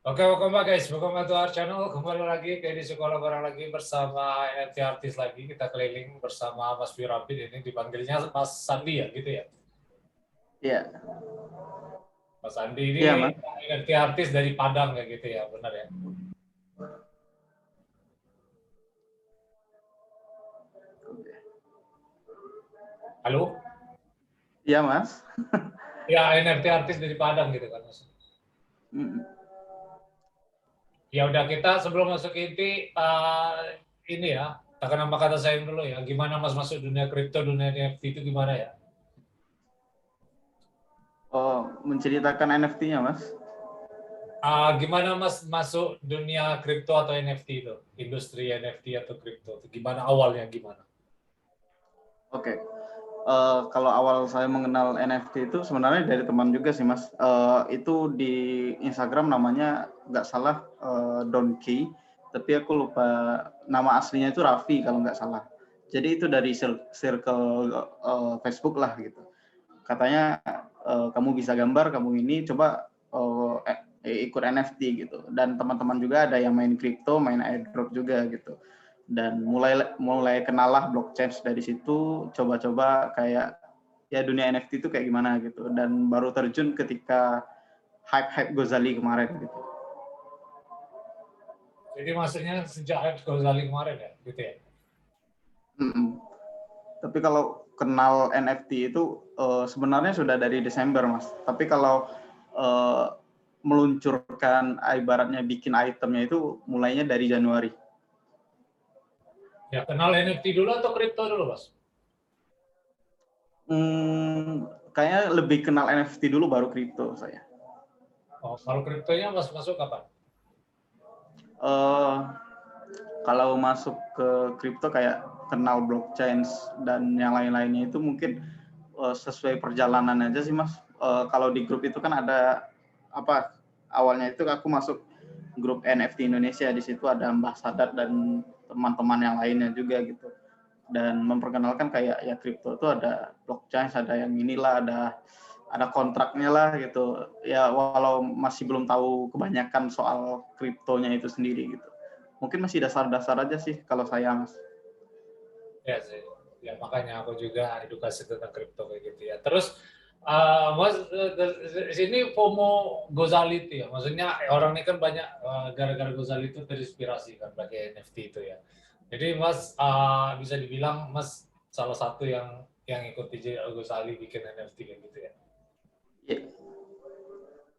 Oke, welcome back guys. Welcome back to our channel. Kembali lagi ke edisi kolaborasi lagi bersama NFT artis lagi. Kita keliling bersama Mas Wirapit, ini dipanggilnya Mas Sandi ya, gitu ya. Iya. Mas Sandi ini Iya, Mas. NFT artis dari Padang ya, gitu ya, benar ya. Halo? Iya, Mas. Ya, NFT artis dari Padang gitu kan, Mas. Ya udah, kita sebelum masuk inti ini ya, takkan nama kata saya dulu ya. Gimana Mas masuk dunia kripto, dunia NFT itu gimana ya? Oh, menceritakan NFT-nya, Mas. Gimana Mas masuk dunia kripto atau NFT itu? Industri NFT atau kripto? Gimana awalnya gimana? Oke. Kalau awal saya mengenal NFT itu sebenarnya dari teman juga sih, Mas. Itu di Instagram namanya nggak salah Donkey, tapi aku lupa nama aslinya itu Raffi kalau nggak salah. Jadi itu dari circle Facebook lah gitu. Katanya kamu bisa gambar, kamu ini coba ikut NFT gitu. Dan teman-teman juga ada yang main kripto, main airdrop juga gitu. Dan mulai kenal lah blockchain dari situ, coba-coba kayak ya dunia NFT itu kayak gimana gitu. Dan baru terjun ketika hype Gozali kemarin gitu. Jadi maksudnya sejak hype Gozali kemarin ya, gitu ya? Tapi kalau kenal NFT itu sebenarnya sudah dari Desember, Mas. Tapi kalau meluncurkan ibaratnya bikin itemnya itu mulainya dari Januari. Ya, kenal NFT dulu atau kripto dulu, Mas? Kayaknya lebih kenal NFT dulu baru kripto saya. Oh, kalau kriptonya Mas masuk kapan? Kalau masuk ke kripto kayak kenal blockchain dan yang lain-lainnya itu mungkin sesuai perjalanan aja sih, Mas. Kalau di grup itu kan ada apa? Awalnya itu aku masuk grup NFT Indonesia, di situ ada Mbah Sadat dan teman-teman yang lainnya juga gitu. Dan memperkenalkan kayak ya kripto itu ada blockchain, ada yang inilah, ada kontraknya lah gitu. Ya walau masih belum tahu kebanyakan soal kriptonya itu sendiri gitu. Mungkin masih dasar-dasar aja sih kalau saya, Mas. Ya sih. Ya makanya aku juga edukasi tentang kripto kayak gitu ya. Terus Mas, di sini FOMO Gozali itu ya. Maksudnya orang ini kan banyak gara-gara Gozali itu terinspirasi kan pakai NFT itu ya. Jadi Mas bisa dibilang Mas salah satu yang ikuti Gozali bikin NFT kayak gitu ya. Ya,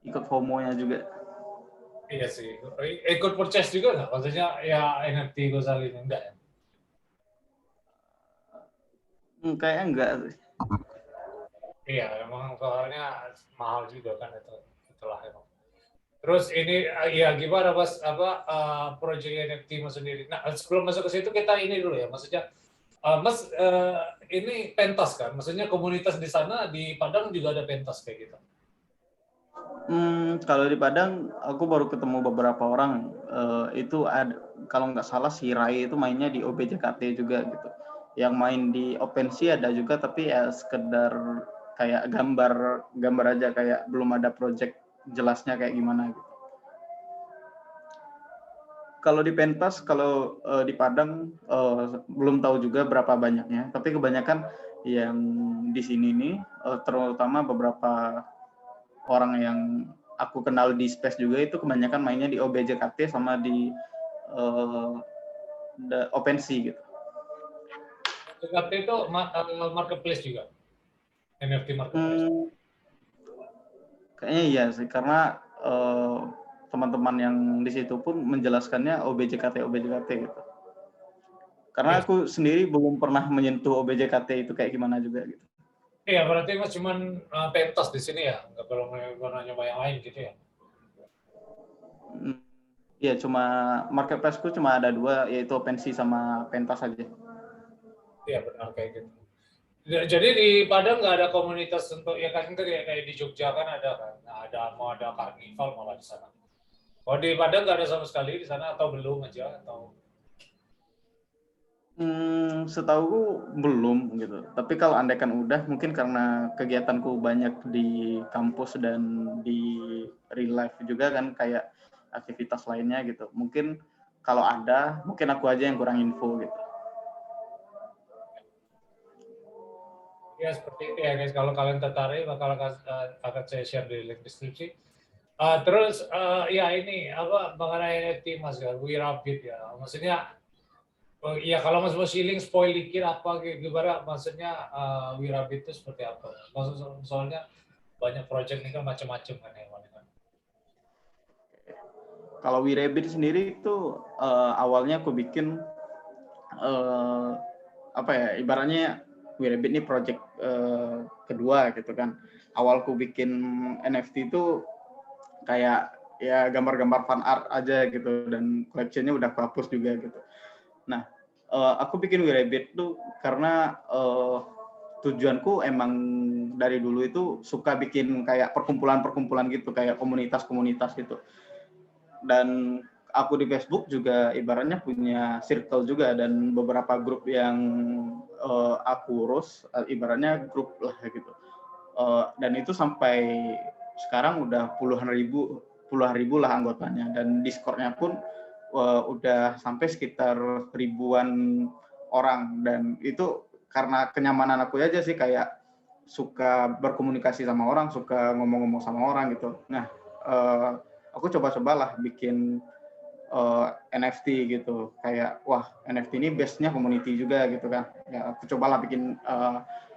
ikut FOMO-nya juga. Iya sih. Ikut purchase juga nggak? Maksudnya ya NFT Gozali ini enggak ya? Kayaknya enggak. Iya, emang soalnya mahal juga kan itu. Itulah emang. Terus ini ya gimana Mas proyek NFT Mas sendiri. Nah, sebelum masuk ke situ kita ini dulu ya. Maksudnya Mas ini pentas kan? Maksudnya komunitas di sana di Padang juga ada pentas kayak gitu. Kalau di Padang aku baru ketemu beberapa orang, itu ada kalau nggak salah si Rai itu mainnya di OBJKT juga gitu. Yang main di OpenSea ada juga tapi ya sekedar kayak gambar aja kayak belum ada project jelasnya kayak gimana gitu. Kalau di pentas, kalau di Padang belum tahu juga berapa banyaknya, tapi kebanyakan yang di sini nih terutama beberapa orang yang aku kenal di Space juga itu kebanyakan mainnya di OBJKT sama di OpenSea gitu. OBJKT itu marketplace juga. NFT marketplace. Kayaknya iya sih karena teman-teman yang di situ pun menjelaskannya OBJKT gitu. Karena Yes. aku sendiri belum pernah menyentuh OBJKT itu kayak gimana juga gitu. Iya, berarti Mas cuman pentas di sini ya, nggak pernah nyoba yang lain gitu ya? Iya, cuma marketplace-ku cuma ada 2, yaitu OpenSea sama Pentas aja. Iya benar kayak gitu. Jadi di Padang nggak ada komunitas untuk ya kan kayak di Jogja kan ada kan, nah, ada karnival malah di sana. Oh di Padang nggak ada sama sekali di sana atau belum aja atau? Setahuku belum gitu. Tapi kalau andaikan udah, mungkin karena kegiatanku banyak di kampus dan di real life juga kan, kayak aktivitas lainnya gitu. Mungkin kalau ada, mungkin aku aja yang kurang info gitu. Ya seperti itu ya guys. Kalau kalian tertarik, akan saya share di link deskripsi. Terus ya ini apa mengenai NFT Mas ya, Wirabit ya. Maksudnya iya kalau Mas mau shilling spoil dikit apa gimana maksudnya Wirabit itu seperti apa? Soalnya banyak project ini kan macam-macam kan ya. Kalau Wirabit sendiri itu awalnya aku bikin apa ya, ibaratnya Wirabit ini project kedua gitu kan. Awal aku bikin NFT itu kayak ya gambar-gambar fan art aja gitu, dan collection-nya udah aku hapus juga gitu. Nah, aku bikin Wirabit tuh karena tujuanku emang dari dulu itu suka bikin kayak perkumpulan-perkumpulan gitu, kayak komunitas-komunitas gitu. Dan aku di Facebook juga ibaratnya punya circle juga, dan beberapa grup yang aku urus, ibaratnya grup lah gitu. Dan itu sampai sekarang udah puluhan ribu lah anggotanya, dan Discord-nya pun udah sampai sekitar ribuan orang. Dan itu karena kenyamanan aku aja sih, kayak suka berkomunikasi sama orang, suka ngomong-ngomong sama orang gitu. Nah, aku coba-cobalah bikin NFT gitu, kayak wah NFT ini base-nya community juga gitu kan ya, aku cobalah bikin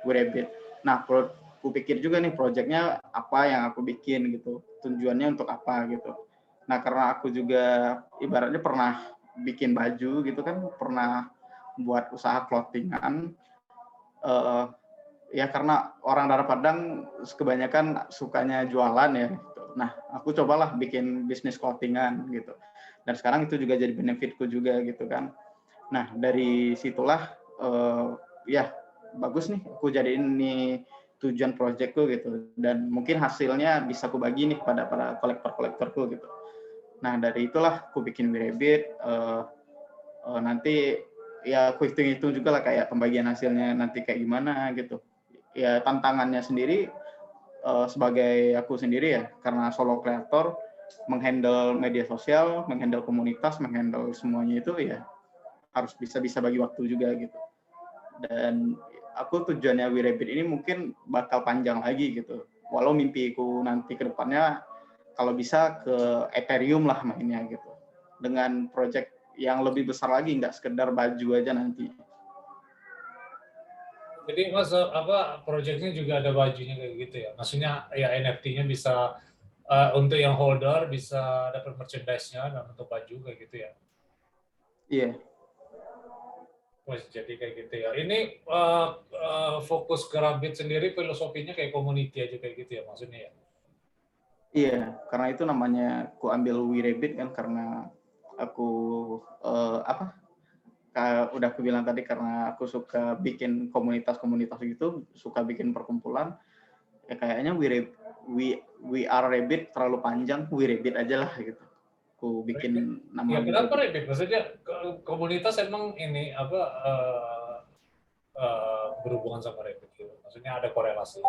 Wirabit. Nah, aku pikir juga nih project-nya apa yang aku bikin gitu, tujuannya untuk apa gitu. Nah, karena aku juga ibaratnya pernah bikin baju gitu kan, pernah buat usaha clothingan, ya karena orang daerah Padang kebanyakan sukanya jualan ya gitu. Nah, aku cobalah bikin bisnis clothingan gitu. Dan sekarang itu juga jadi benefitku juga gitu kan. Nah, dari situlah ya bagus nih aku jadiin ini tujuan proyekku gitu, dan mungkin hasilnya bisa aku bagi nih pada para kolektor-kolektorku gitu. Nah, dari itulah aku bikin Wirabit, nanti ya aku hitung-hitung juga lah kayak pembagian hasilnya nanti kayak gimana gitu. Ya tantangannya sendiri sebagai aku sendiri ya, karena solo kreator, menghandle media sosial, menghandle komunitas, menghandle semuanya itu ya harus bisa bagi waktu juga gitu. Dan aku tujuannya Wirabit ini mungkin bakal panjang lagi gitu. Walau mimpiku nanti ke depannya kalau bisa ke Ethereum lah mainnya gitu. Dengan project yang lebih besar lagi, nggak sekedar baju aja nanti. Jadi Mas apa projectnya juga ada bajunya kayak gitu ya? Maksudnya ya NFT-nya bisa untuk yang holder bisa dapat merchandise-nya dan untuk baju kayak gitu ya? Iya. Mas jadi kayak gitu ya. Ini fokus ke Rabbit sendiri filosofinya kayak community aja kayak gitu ya maksudnya ya? Iya, karena itu namanya aku ambil Wirabit kan karena aku apa? Udah aku bilang tadi, karena aku suka bikin komunitas-komunitas gitu, suka bikin perkumpulan. Ya kayaknya we are Rabbit terlalu panjang, Wirabit aja lah gitu. Aku bikin nama Ya kenapa Wirabit. Rabbit? Maksudnya komunitas emang ini apa berhubungan sama Rabbit gitu? Maksudnya ada korelasi?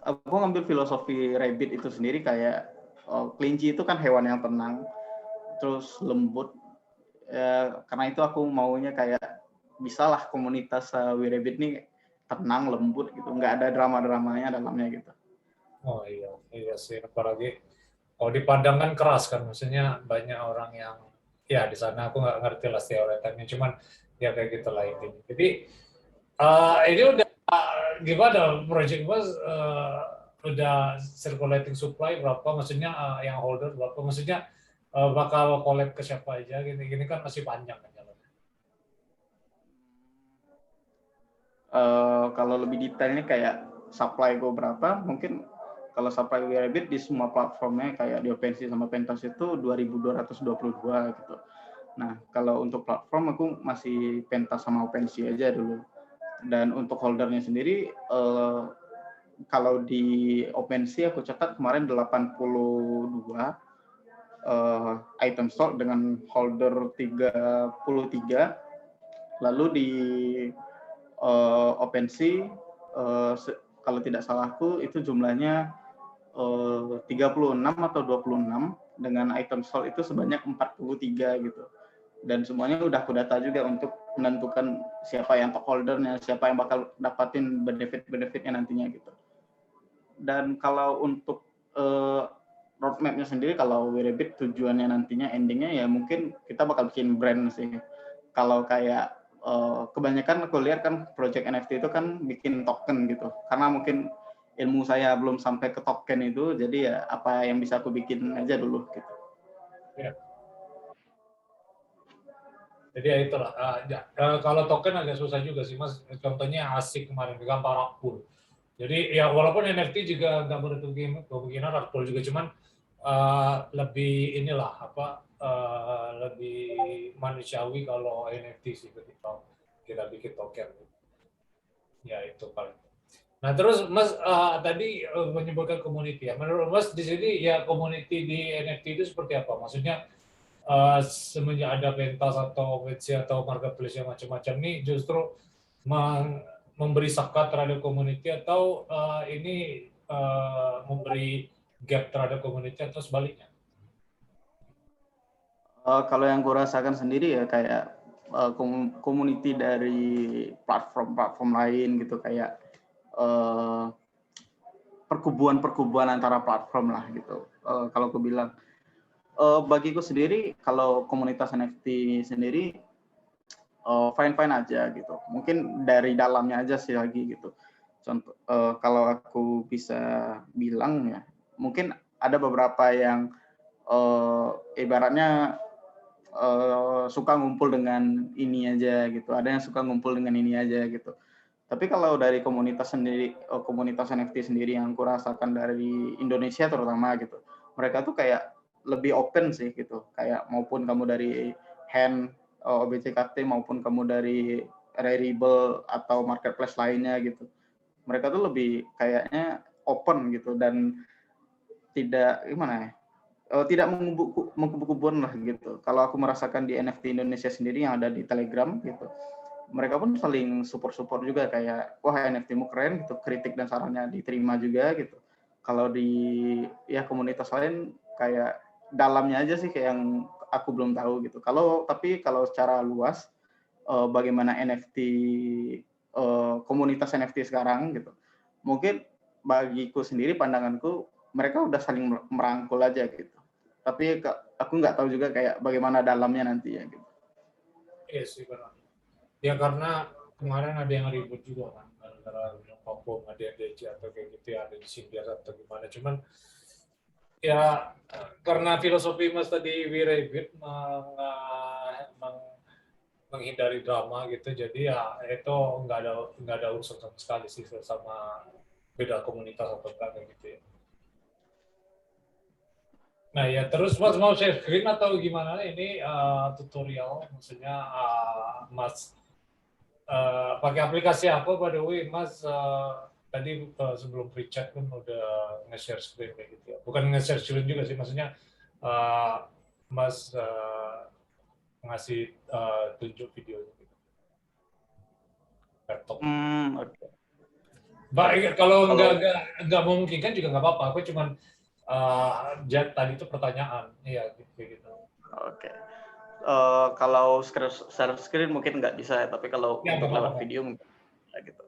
Aku ngambil filosofi Rabbit itu sendiri kayak kelinci itu kan hewan yang tenang, terus lembut. Karena itu aku maunya kayak bisalah komunitas Wirabit nih tenang, lembut gitu, nggak ada drama-dramanya dalamnya gitu. Oh iya, iya sih. Apalagi kalau di Padang kan keras kan, maksudnya banyak orang yang ya di sana aku nggak ngerti lah stereotipnya, cuman ya kayak gitulah intinya. Jadi ini udah gimana project Mas udah circulating supply berapa? Maksudnya yang holder berapa? Maksudnya bakal collect ke siapa aja? Gini kan masih panjang kan jalannya. Kalau lebih detailnya kayak supply gue berapa, mungkin kalau supply Wirabit di semua platformnya kayak di OpenSea sama Pentas itu 2.222 gitu. Nah, kalau untuk platform aku masih Pentas sama OpenSea aja dulu. Dan untuk holdernya sendiri, kalau di OpenSea aku catat kemarin 82 item stock dengan holder 33. Lalu di OpenSea kalau tidak salahku itu jumlahnya 36 atau 26 dengan item sold itu sebanyak 43 gitu. Dan semuanya udah aku data juga untuk menentukan siapa yang top holdernya, siapa yang bakal dapatin benefit-benefitnya nantinya gitu. Dan kalau untuk roadmap-nya sendiri, kalau Werebit tujuannya nantinya endingnya ya mungkin kita bakal bikin brand sih. Kalau kayak kebanyakan aku lihat kan project NFT itu kan bikin token gitu. Karena mungkin ilmu saya belum sampai ke token itu, jadi ya apa yang bisa aku bikin aja dulu gitu. Ya. Jadi ya itulah. Kalau token agak susah juga sih Mas. Contohnya asik kemarin gambar Rakpul. Jadi ya walaupun NFT juga nggak berkemungkinan Rakpul juga, cuman lebih inilah lebih manusiawi kalau NFT sih ketika kita bikin token. Ya itu paling. Nah terus Mas tadi menyebutkan community ya. Menurut Mas di sini ya community di NFT itu seperti apa? Maksudnya semenjak ada pentas atau OpenSea atau marketplace yang macam-macam ini justru memberi zakat terhadap community atau ini memberi gap terhadap community atau sebaliknya? Kalau yang gue rasakan sendiri ya kayak community dari platform-platform lain gitu, kayak perkubuan-perkubuan antara platform lah gitu. Kalau aku bilang, bagiku sendiri kalau komunitas NFT sendiri fine-fine aja gitu. Mungkin dari dalamnya aja sih lagi gitu. Contoh, kalau aku bisa bilang ya, mungkin ada beberapa yang ibaratnya suka ngumpul dengan ini aja gitu. Ada yang suka ngumpul dengan ini aja gitu. Tapi kalau dari komunitas sendiri, komunitas NFT sendiri yang aku rasakan dari Indonesia terutama gitu, mereka tuh kayak lebih open sih gitu. Kayak maupun kamu dari hand, OBCKT maupun kamu dari Rarible atau marketplace lainnya gitu. Mereka tuh lebih kayaknya open gitu dan tidak gimana ya? Tidak mengkubu-kubuan lah gitu. Kalau aku merasakan di NFT Indonesia sendiri yang ada di Telegram gitu, mereka pun saling support juga kayak wah NFT-mu keren gitu, kritik dan sarannya diterima juga gitu. Kalau di ya komunitas lain kayak dalamnya aja sih kayak yang aku belum tahu gitu. Tapi kalau secara luas bagaimana NFT komunitas NFT sekarang gitu. Mungkin bagiku sendiri pandanganku mereka udah saling merangkul aja gitu. Tapi aku nggak tahu juga kayak bagaimana dalamnya nanti ya gitu. Iya sih benar. Ya karena kemarin ada yang ribut juga kan, antara Papua ada yang DC atau kayak gitu ya, ada di Sindias atau gimana. Cuman ya karena filosofi Mas tadi Wirebit menghindari drama gitu, jadi ya itu nggak ada urusan sama sekali sih sama beda komunitas atau enggak kayak gitu ya. Nah ya terus Mas mau share screen atau gimana ini tutorial, maksudnya Mas pakai aplikasi apa by the way Mas tadi sebelum pre-chat kan udah nge-share screen kayak gitu ya. Bukan nge-share screen juga sih, maksudnya Mas ngasih tunjuk video gitu. Laptop. Okay. Baik, kalau nggak memungkinkan juga nggak apa-apa. Aku cuman tadi itu pertanyaan, iya gitu. Oke. Kalau share screen mungkin nggak bisa ya, tapi kalau Ya, untuk nggak lewat apa-apa. video mungkin ya, gitu.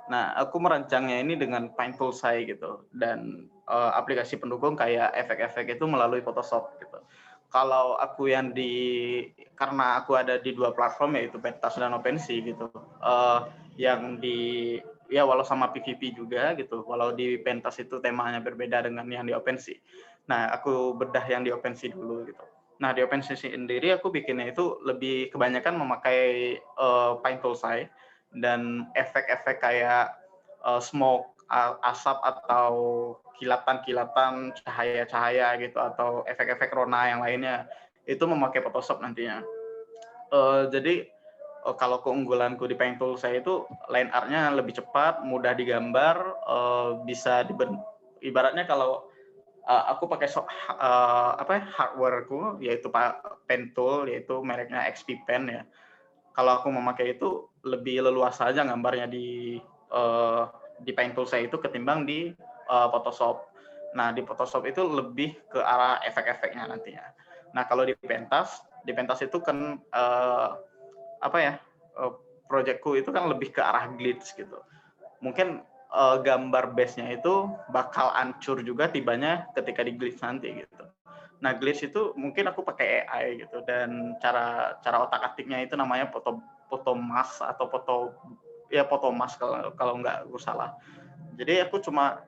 Nah, aku merancangnya ini dengan Painttool saya gitu dan aplikasi pendukung kayak efek-efek itu melalui Photoshop gitu. Kalau aku karena aku ada di dua platform yaitu Pentas dan OpenSea gitu, yang walau sama PVP juga gitu, walau di Pentas itu temanya berbeda dengan yang di OpenSea. Nah, aku bedah yang di OpenSea dulu gitu. Nah, di OpenSea sendiri aku bikinnya itu lebih kebanyakan memakai Painttool saya dan efek-efek kayak smoke, asap atau kilatan-kilatan cahaya-cahaya gitu atau efek-efek rona yang lainnya itu memakai Photoshop nantinya. Jadi kalau keunggulanku di Painttool saya itu line art-nya lebih cepat, mudah digambar, bisa ibaratnya kalau aku pakai hardware-ku yaitu Painttool yaitu mereknya XP Pen ya. Kalau aku memakai itu lebih leluasa aja gambarnya di Painttool saya itu ketimbang di Photoshop. Nah, di Photoshop itu lebih ke arah efek-efeknya nantinya. Nah, kalau di Pentas itu kan apa ya? Proyekku itu kan lebih ke arah glitch gitu. Mungkin gambar base-nya itu bakal hancur juga tibanya ketika di glitch nanti gitu. Nah, glitch itu mungkin aku pakai AI gitu, dan cara otak-atiknya itu namanya foto mask atau foto mask kalau nggak aku salah. Jadi aku cuma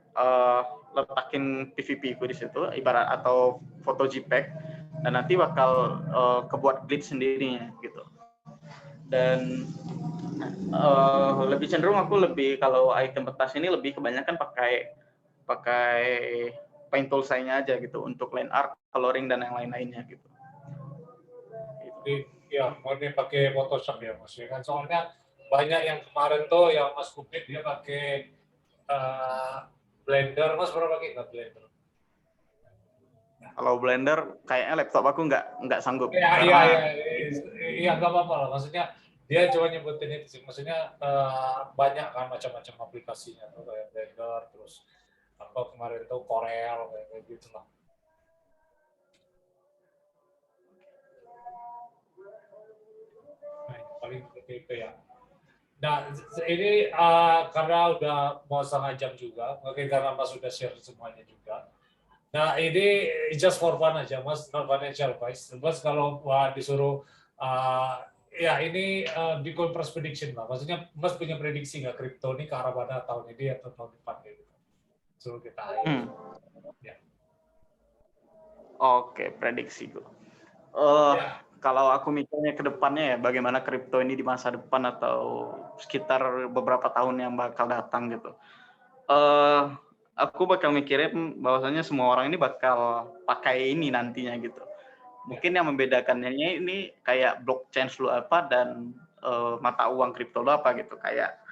letakin PVP ku di situ ibarat atau foto JPEG, dan nanti bakal kebuat glitch sendirinya gitu. Dan lebih cenderung aku kalau item petas ini lebih kebanyakan pakai paint tool saya aja gitu untuk line art, coloring dan yang lain-lainnya gitu. Jadi ya murni pakai Photoshop ya Mas ya kan, soalnya banyak yang kemarin tuh yang Mas Kupit dia pakai Blender. Mas pernah pakai nggak Blender? Kalau Blender kayaknya laptop aku nggak sanggup Iya, iya, iya, karena iya, nggak apa-apa lah. Maksudnya dia cuma nyebutin itu sih. Maksudnya banyak kan macam-macam aplikasinya tuh kayak Blender, terus apa kemarin tuh Corel kayak gitu lah. Nah, paling seperti itu ya. Nah, ini karena udah mau setengah jam juga, mungkin karena Mas sudah share semuanya juga. Nah, ini just for fun aja, Mas, non financial advice. Mas kalau disuruh, ya ini Bitcoin price prediction lah. Maksudnya Mas punya prediksi nggak kripto ini ke arah mana tahun ini atau tahun depan gitu? Suruh kita ayo. Ya. Oke, prediksiku. Uh, Ya. Kalau aku mikirnya ke depannya ya, bagaimana kripto ini di masa depan atau sekitar beberapa tahun yang bakal datang gitu. Aku bakal mikirin bahwasanya semua orang ini bakal pakai ini nantinya gitu. Mungkin yang membedakannya ini kayak blockchain lu apa dan mata uang kripto lu apa gitu. Kayak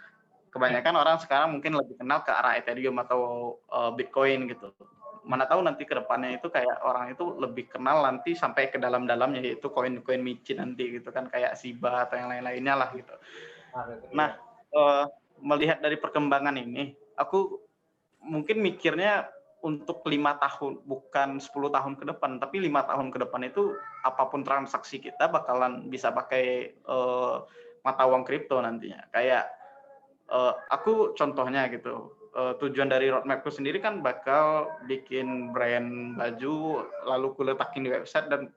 kebanyakan orang sekarang mungkin lebih kenal ke arah Ethereum atau Bitcoin gitu. Mana tahu nanti ke depannya itu kayak orang itu lebih kenal nanti sampai ke dalam-dalamnya, yaitu koin-koin micin nanti gitu kan, kayak Shiba atau yang lain-lainnya lah gitu. Nah, melihat dari perkembangan ini, aku mungkin mikirnya untuk 5 tahun, bukan 10 tahun ke depan, tapi 5 tahun ke depan itu apapun transaksi kita bakalan bisa pakai mata uang kripto nantinya. Kayak aku contohnya gitu, tujuan dari roadmapku sendiri kan bakal bikin brand baju, lalu kuletakin di website dan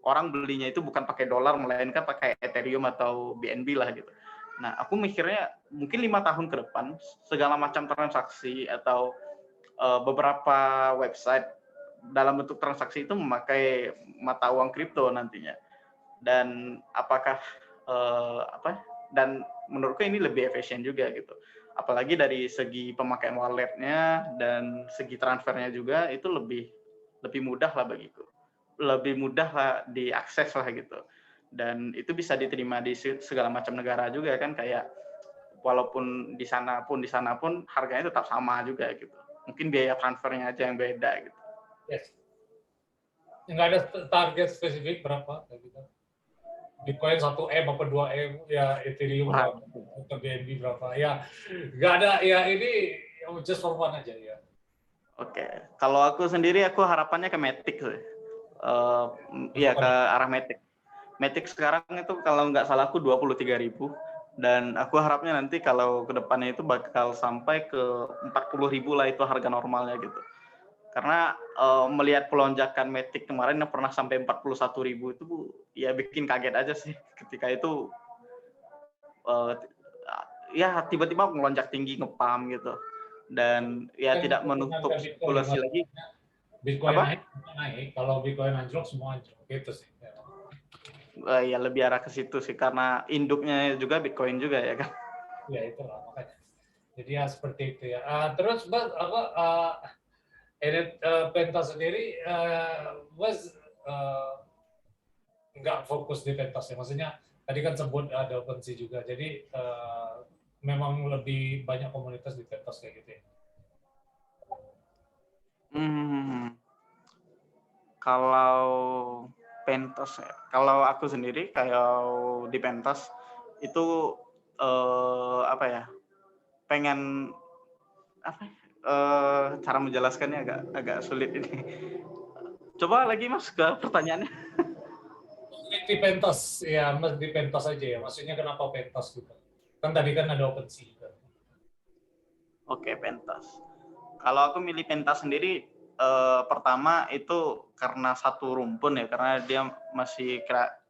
orang belinya itu bukan pakai dolar, melainkan pakai Ethereum atau BNB lah gitu. Nah, aku mikirnya mungkin 5 tahun ke depan, segala macam transaksi atau beberapa website dalam bentuk transaksi itu memakai mata uang kripto nantinya. Dan apakah dan menurutku ini lebih efisien juga gitu. Apalagi dari segi pemakaian walletnya dan segi transfernya juga itu lebih mudah lah bagiku. Lebih mudah lah diakses lah gitu. Dan itu bisa diterima di segala macam negara juga kan, kayak walaupun di sana pun harganya tetap sama juga gitu. Mungkin biaya transfernya aja yang beda gitu. Yes. Nggak ada target spesifik berapa kayak gitu. Bitcoin 1M apa 2M, ya Ethereum berapa, atau BNB berapa. Ya, nggak ada, ya ini just for fun aja ya. Oke, kalau aku sendiri aku harapannya ke Matic sih. Iya ke arah Matic. Matic sekarang itu kalau nggak salah aku 23.000 dan aku harapnya nanti kalau kedepannya itu bakal sampai ke 40.000 lah itu harga normalnya gitu. Karena melihat pelonjakan Matic kemarin yang pernah sampai 41.000 itu ya bikin kaget aja sih ketika itu ya tiba-tiba melonjak tinggi ngepam gitu. Dan ya tidak menutup spekulasi lagi. Bitcoin Apa? naik, kalau Bitcoin anjlok semua anjlok gitu sih. Ya lebih arah ke situ sih karena induknya juga Bitcoin juga ya kan. Ya itulah makanya. Jadi ya seperti itu ya. Terus Mas apa pentas sendiri Mas nggak fokus di pentas ya. Maksudnya tadi kan sebut ada OpenSea juga. Jadi memang lebih banyak komunitas di pentas kayak gitu ya. Kalau pentas ya, kalau aku sendiri kalau di pentas itu apa ya, pengen apa cara menjelaskannya agak sulit ini. Coba lagi Mas ke pertanyaannya. Di pentas, ya Mas di pentas aja ya. Maksudnya kenapa pentas gitu? Kan tadi kan ada OpenSea juga. Oke, pentas. Kalau aku milih pentas sendiri, pertama itu karena satu rumpun ya, karena dia masih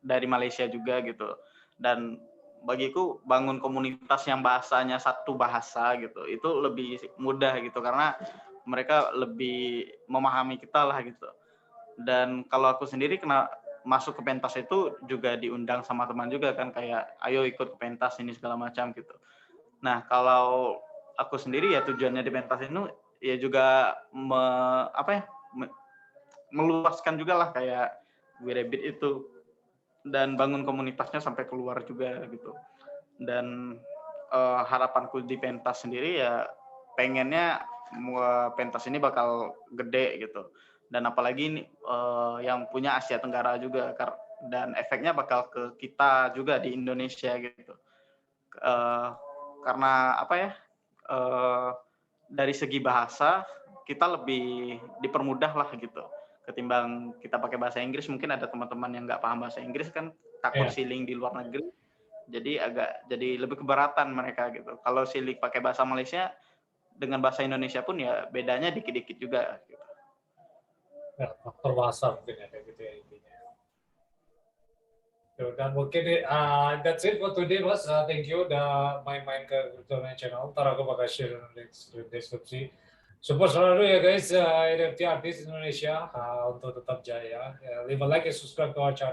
dari Malaysia juga gitu. Dan bagiku bangun komunitas yang bahasanya satu bahasa gitu, itu lebih mudah gitu karena mereka lebih memahami kita lah gitu. Dan kalau aku sendiri kena masuk ke pentas itu juga diundang sama teman juga kan, kayak ayo ikut ke pentas ini segala macam gitu. Nah, kalau aku sendiri ya tujuannya di pentas itu ya juga meluaskan juga lah kayak We Rabbit itu, dan bangun komunitasnya sampai keluar juga gitu. Dan harapanku di pentas sendiri ya pengennya pentas ini bakal gede gitu. Dan apalagi ini yang punya Asia Tenggara juga, dan efeknya bakal ke kita juga di Indonesia gitu. Karena apa ya? Dari segi bahasa kita lebih dipermudah lah gitu ketimbang kita pakai bahasa Inggris. Mungkin ada teman-teman yang nggak paham bahasa Inggris kan, takut siling di luar negeri, jadi lebih keberatan mereka gitu. Kalau siling pakai bahasa Malaysia dengan bahasa Indonesia pun ya bedanya dikit-dikit juga gitu. Ya, faktor bahasa mungkin ada gitu ya intinya. Dan mungkin that's it for today Mas. Thank you udah main-main ke Cryptoman Channel. Ntar aku bakal share deskripsi. Support selalu ya guys NFT artis Indonesia untuk tetap jaya. Leave a like and subscribe to our channel.